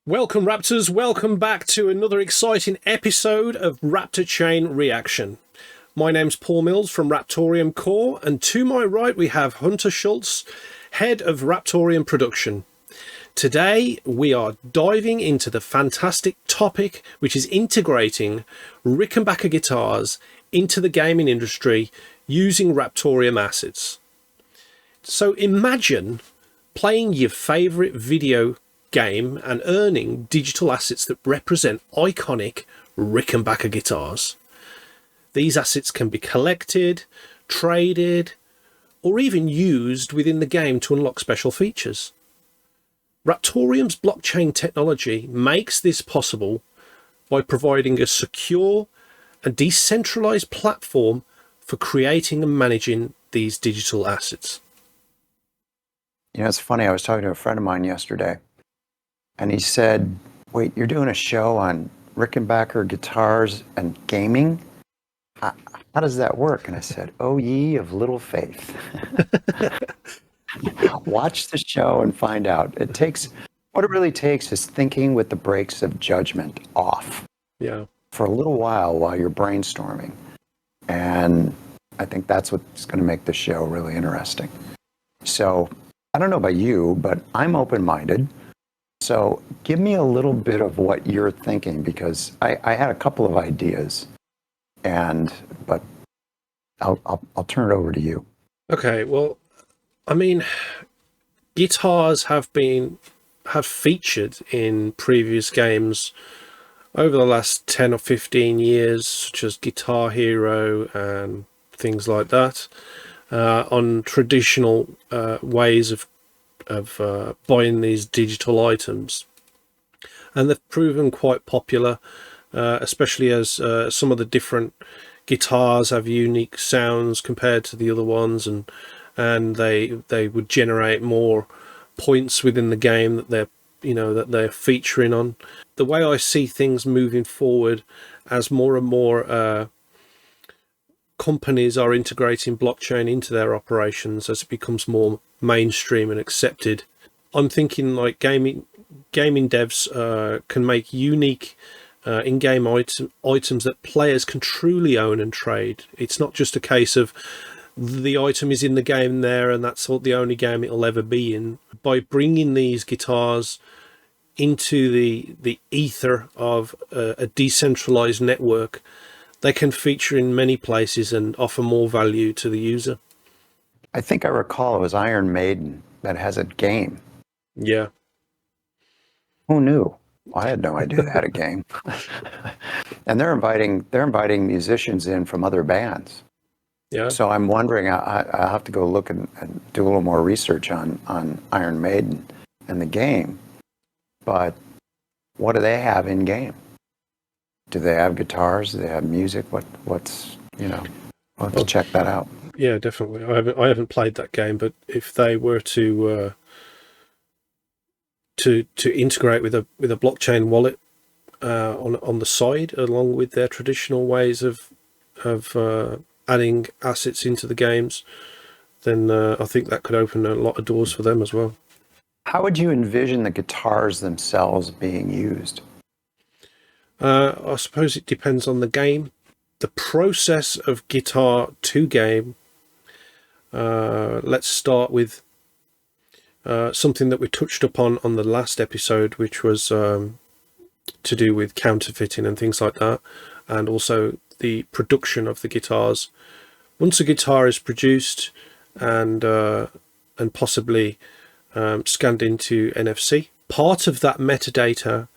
Welcome Raptors, welcome back to another exciting episode of Raptor Chain Reaction. My name's Paul Mills from Raptorium Core, and to my right we have Hunter Schultz, head of Raptorium Production. Today we are diving into the fantastic topic which is integrating Rickenbacker guitars into the gaming industry using Raptorium assets. So imagine playing your favourite video game and earning digital assets that represent iconic Rickenbacker guitars. These assets can be collected, traded, or even used within the game to unlock special features. Raptorium's blockchain technology makes this possible by providing a secure and decentralized platform for creating and managing these digital assets. You know, it's funny, I was talking to a friend of mine yesterday, and he said, wait, you're doing a show on Rickenbacker guitars and gaming? How does that work? And I said, oh, ye of little faith. Watch the show and find out. What it really takes is thinking with the brakes of judgment off. Yeah. For a little while you're brainstorming. And I think that's what's going to make the show really interesting. So I don't know about you, but I'm open-minded. So give me a little bit of what you're thinking, because I had a couple of ideas, but I'll turn it over to you. Okay, well, I mean, guitars have featured in previous games over the last 10 or 15 years, such as Guitar Hero and things like that, on traditional ways of buying these digital items, and they've proven quite popular, especially as some of the different guitars have unique sounds compared to the other ones, and they would generate more points within the game that they're featuring on. The way I see things moving forward, as more and more companies are integrating blockchain into their operations, as it becomes more mainstream and accepted, I'm thinking like gaming devs can make unique in-game items that players can truly own and trade. It's not just a case of the item is in the game there and that's the only game it'll ever be in. By bringing these guitars into the ether of a decentralized network, they can feature in many places and offer more value to the user. I think I recall it was Iron Maiden that has a game. Yeah. Who knew? I had no idea they had a game. And they're inviting musicians in from other bands. Yeah. So I'm wondering, I have to go look and do a little more research on Iron Maiden and the game. But what do they have in game? Do they have guitars? Do they have music? What's I'll have to check that out. Yeah, definitely. I haven't played that game, but if they were to integrate with a blockchain wallet on the side, along with their traditional ways of adding assets into the games, then I think that could open a lot of doors for them as well. How would you envision the guitars themselves being used? I suppose it depends on the game. The process of guitar to game, let's start with something that we touched upon on the last episode, which was to do with counterfeiting and things like that, and also the production of the guitars. Once a guitar is produced and possibly scanned into NFC, part of that metadata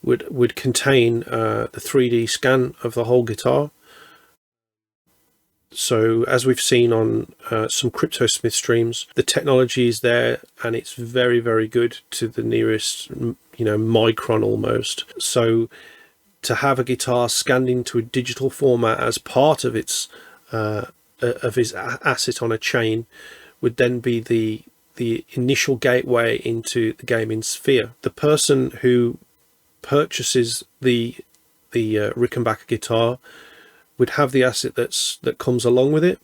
would contain the 3D scan of the whole guitar. So as we've seen on some CryptoSmith streams, the technology is there and it's very, very good to the nearest, micron almost. So to have a guitar scanned into a digital format as part of its asset on a chain would then be the initial gateway into the gaming sphere. The person who purchases the Rickenbacker guitar would have the asset that comes along with it,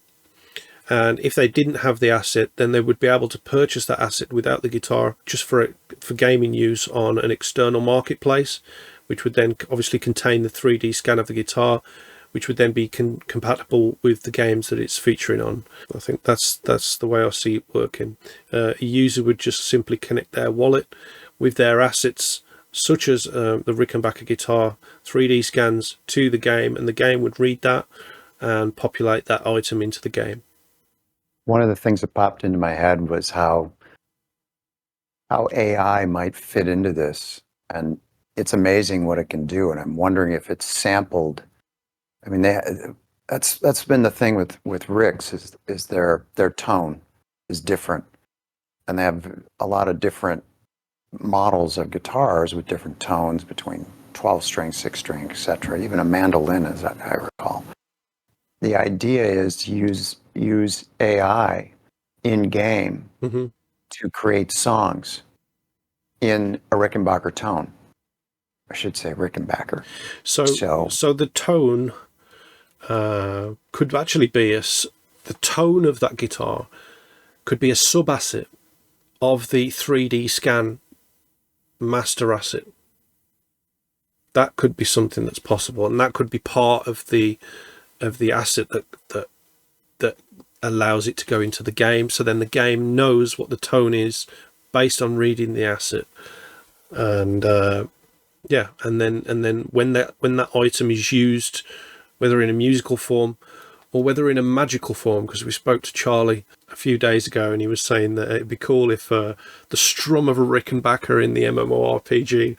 And if they didn't have the asset, then they would be able to purchase that asset without the guitar just for gaming use on an external marketplace, which would then obviously contain the 3D scan of the guitar, which would then be compatible with the games that it's featuring on. I think that's the way I see it working. A user would just simply connect their wallet with their assets, such as the Rickenbacker guitar 3D scans, to the game, and the game would read that and populate that item into the game. One of the things that popped into my head was how AI might fit into this, and it's amazing what it can do. And I'm wondering if it's sampled. I mean, that's been the thing with Ricks is their tone is different, and they have a lot of different models of guitars with different tones between 12 string, 6 string, etc. Even a mandolin, as I recall. The idea is to use AI in game to create songs in a Rickenbacker tone. I should say Rickenbacker. So the tone could actually be the tone of that guitar could be a sub asset of the 3D scan master asset. That could be something that's possible, and that could be part of the asset that allows it to go into the game. So then the game knows what the tone is based on reading the asset, and and then when that item is used, whether in a musical form or whether in a magical form, because we spoke to Charlie a few days ago and he was saying that it'd be cool if the strum of a Rickenbacker in the MMORPG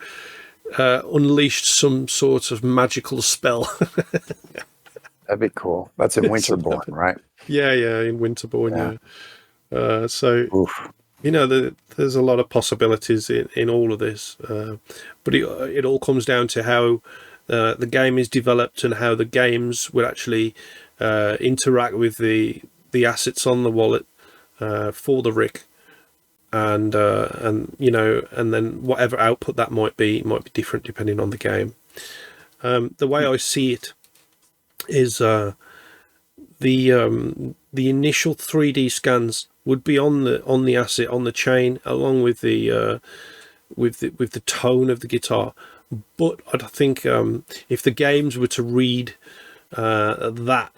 unleashed some sort of magical spell. That'd be cool. That's in Winterborn, right? Yeah, in Winterborn, yeah. So, Oof. There's a lot of possibilities in all of this, but it all comes down to how the game is developed and how the games will actually interact with the assets on the wallet for the Rick, and then whatever output that might be different depending on the game. The way I see it is the initial 3D scans would be on the asset, on the chain, along with the tone of the guitar. But I think if the games were to read that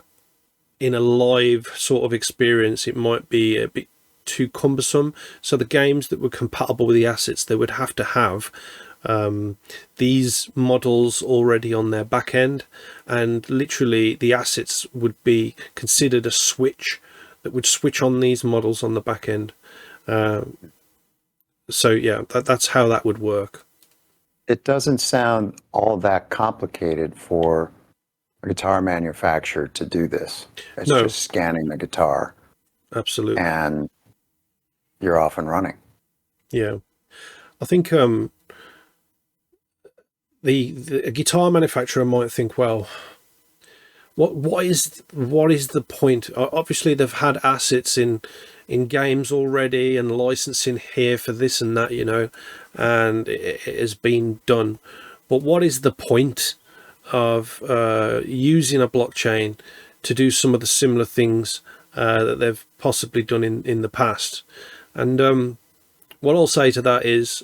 in a live sort of experience, it might be a bit too cumbersome. So the games that were compatible with the assets, they would have to have these models already on their back end, and literally the assets would be considered a switch that would switch on these models on the back end. So yeah, that's how that would work. It doesn't sound all that complicated for a guitar manufacturer to do this. It's just scanning the guitar. Absolutely. And you're off and running. Yeah. I think the guitar manufacturer might think, well, what is the point? Obviously they've had assets in games already and licensing here for this and that, and it has been done. But what is the point of using a blockchain to do some of the similar things that they've possibly done in the past? And what I'll say to that is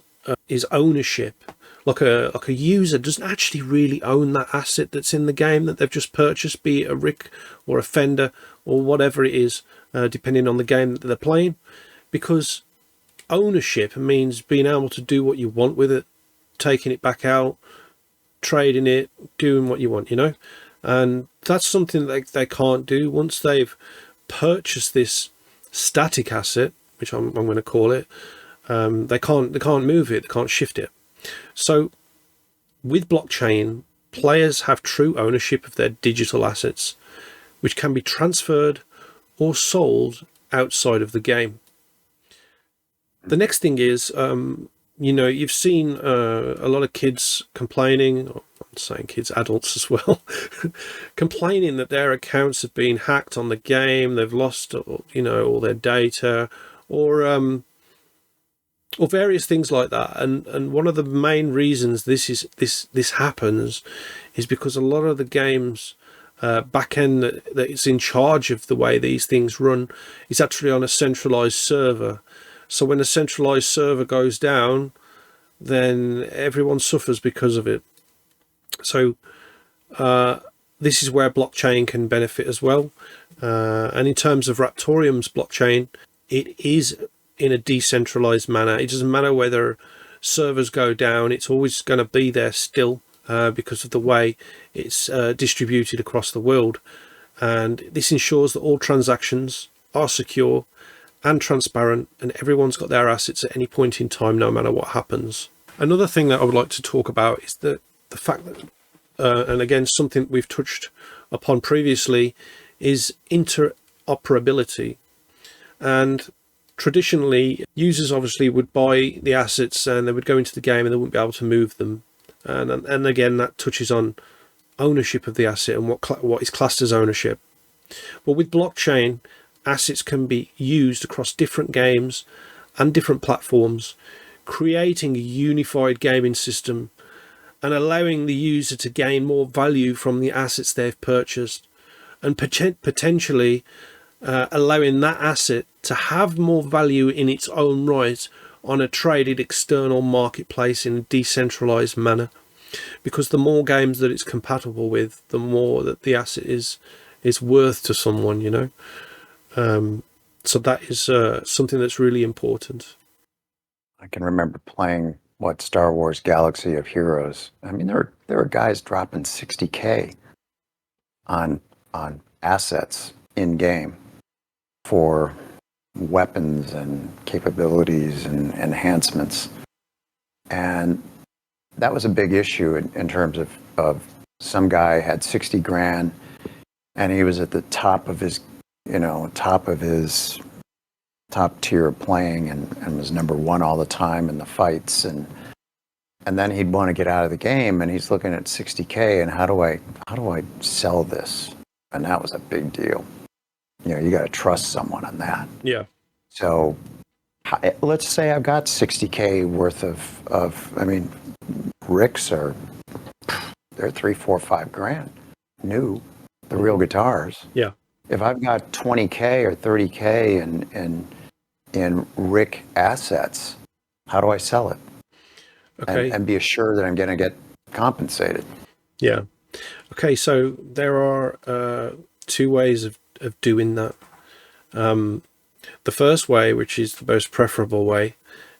ownership. Like a user doesn't actually really own that asset that's in the game that they've just purchased, be it a Rick or a Fender or whatever it is, depending on the game that they're playing, because ownership means being able to do what you want with it, taking it back out, trading it, doing what you want, and that's something that they can't do once they've purchased this static asset, which I'm going to call it. They can't move it, they can't shift it. So with blockchain, players have true ownership of their digital assets, which can be transferred or sold outside of the game. The next thing is, you've seen a lot of kids complaining, I'm saying kids, adults as well, complaining that their accounts have been hacked on the game, they've lost, all their data, or various things like that. And one of the main reasons this happens is because a lot of the games back end that is in charge of the way these things run is actually on a centralized server. So when a centralized server goes down, then everyone suffers because of it. So this is where blockchain can benefit as well. And in terms of Raptorium's blockchain, it is in a decentralized manner. It doesn't matter whether servers go down, it's always going to be there still, because of the way it's distributed across the world. And this ensures that all transactions are secure and transparent, and everyone's got their assets at any point in time, no matter what happens. Another thing that I would like to talk about is the fact that, and again, something we've touched upon previously, is interoperability. And traditionally, users obviously would buy the assets and they would go into the game and they wouldn't be able to move them. And again, that touches on ownership of the asset and what is classed as ownership. But with blockchain, assets can be used across different games and different platforms, creating a unified gaming system and allowing the user to gain more value from the assets they've purchased, and potentially allowing that asset to have more value in its own right on a traded external marketplace in a decentralized manner. Because the more games that it's compatible with, the more that the asset is worth to someone, you know. So that is something that's really important. I can remember playing Star Wars Galaxy of Heroes. I mean, there were guys dropping $60K on assets in game for weapons and capabilities and enhancements, and that was a big issue in terms of some guy had 60 grand and he was at the top of his top tier playing and was number one all the time in the fights, and then he'd want to get out of the game and he's looking at 60K and how do I sell this? And that was a big deal. You know, you got to trust someone on that. Yeah. So let's say I've got 60K worth of I mean, Ricks they're 3, 4, 5 grand new, the real guitars. Yeah. If I've got 20K or 30K in Rick assets, how do I sell it? Okay. And be assured that I'm going to get compensated. Yeah. Okay, so there are two ways of doing that. The first way, which is the most preferable way,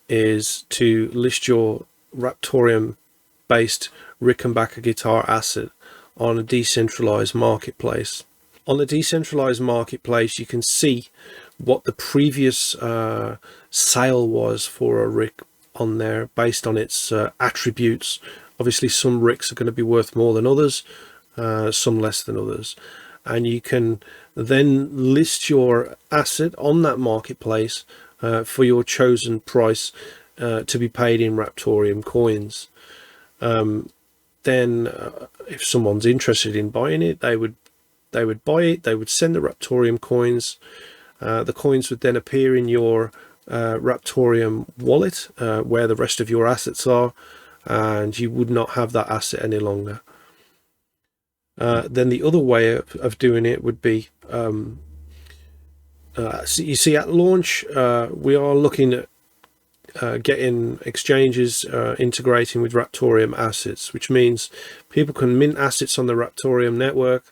is to list your Raptorium-based Rickenbacker guitar asset on a decentralized marketplace. On the decentralized marketplace, you can see what the previous sale was for a Rick on there based on its attributes. Obviously, some Ricks are going to be worth more than others, some less than others. And you can then list your asset on that marketplace for your chosen price to be paid in Raptorium coins. Then if someone's interested in buying it, they would buy it, they would send the Raptorium coins. The coins would then appear in your Raptorium wallet where the rest of your assets are, and you would not have that asset any longer. Then the other way of doing it would be, so you see at launch, we are looking at getting exchanges integrating with Raptorium assets, which means people can mint assets on the Raptorium network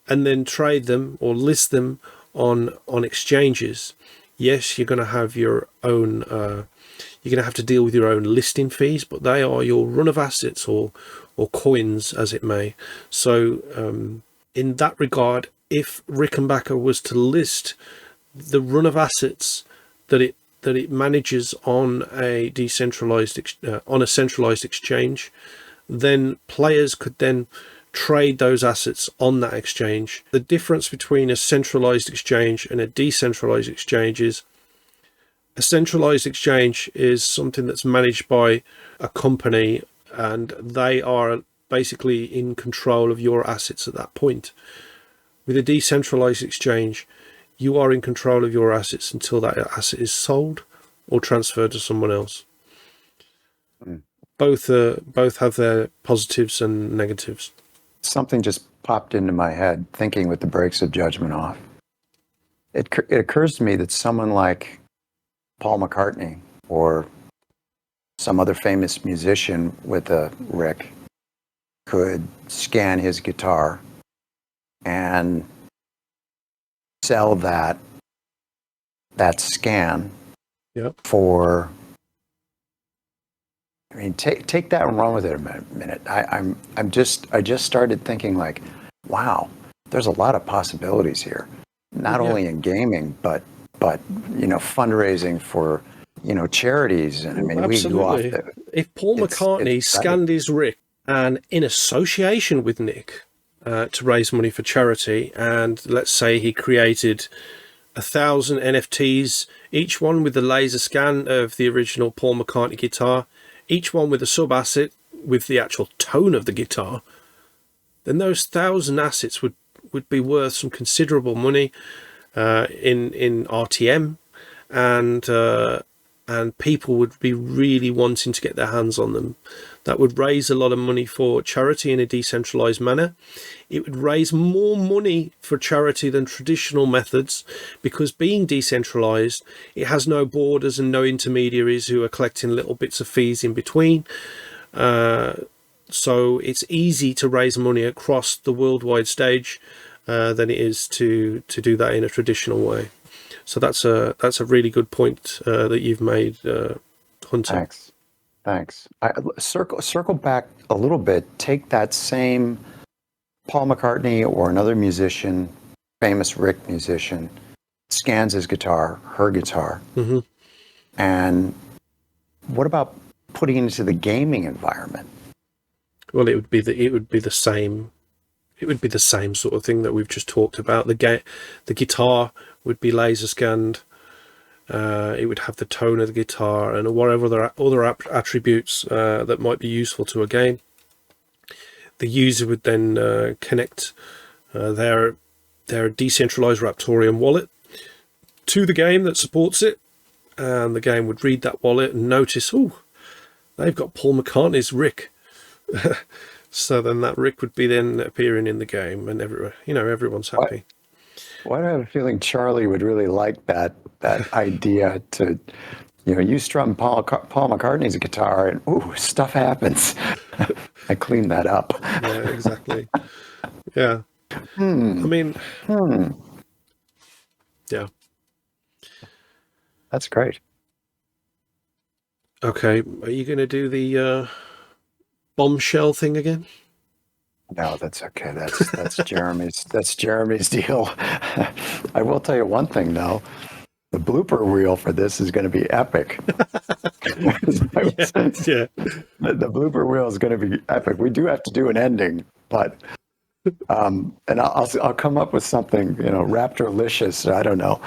and then trade them or list them on exchanges. Yes, you're going to have your own, you're going to have to deal with your own listing fees, but they are your run of assets or coins, as it may. So in that regard, if Rickenbacker was to list the run of assets that it manages on a decentralized on a centralized exchange, then players could then trade those assets on that exchange. The difference between a centralized exchange and a decentralized exchange is a centralized exchange is something that's managed by a company, and they are basically in control of your assets at that point. With a decentralized exchange, you are in control of your assets until that asset is sold or transferred to someone else. Both have their positives and negatives. something just popped into my head thinking with the brakes of judgment off. It occurs to me that someone like Paul McCartney or some other famous musician with a Rick could scan his guitar and sell that scan Yep. for, I mean, take that and run with it a minute. I just started thinking like, wow, there's a lot of possibilities here, not only in gaming, but fundraising for charities. And I mean, Absolutely. we go off If Paul McCartney scanned his Rick and in association with Nick to raise money for charity, and let's say he created 1,000 NFTs, each one with the laser scan of the original Paul McCartney guitar, each one with a sub asset with the actual tone of the guitar, then those 1,000 assets would be worth some considerable money in RTM, and people would be really wanting to get their hands on them. That would raise a lot of money for charity in a decentralized manner. It would raise more money for charity than traditional methods, because being decentralized, it has no borders and no intermediaries who are collecting little bits of fees in between. So it's easy to raise money across the worldwide stage than it is to do that in a traditional way. So that's a really good point that you've made, Hunter. Thanks. Circle back a little bit. Take that same Paul McCartney or another musician, famous Rick musician, scans his guitar, her guitar, and what about putting it into the gaming environment? Well, it would be the same. It would be the same sort of thing that we've just talked about. The guitar would be laser scanned. It would have the tone of the guitar and whatever other attributes that might be useful to a game. The user would then connect their decentralized Raptorium wallet to the game that supports it, and the game would read that wallet and notice, oh, they've got Paul McCartney's Rick. So then that Rick would be then appearing in the game, and everyone's happy. Why do I have a feeling Charlie would really like that idea to, you strum Paul McCartney's guitar and ooh, stuff happens. I clean that up. Yeah, exactly. Yeah. I mean, yeah. That's great. Okay, are you going to do the bombshell thing again? No, that's okay. That's Jeremy's deal. I will tell you one thing though. The blooper reel for this is going to be epic. Yeah. The blooper reel is going to be epic. We do have to do an ending, but and I'll come up with something, Raptorlicious. I don't know,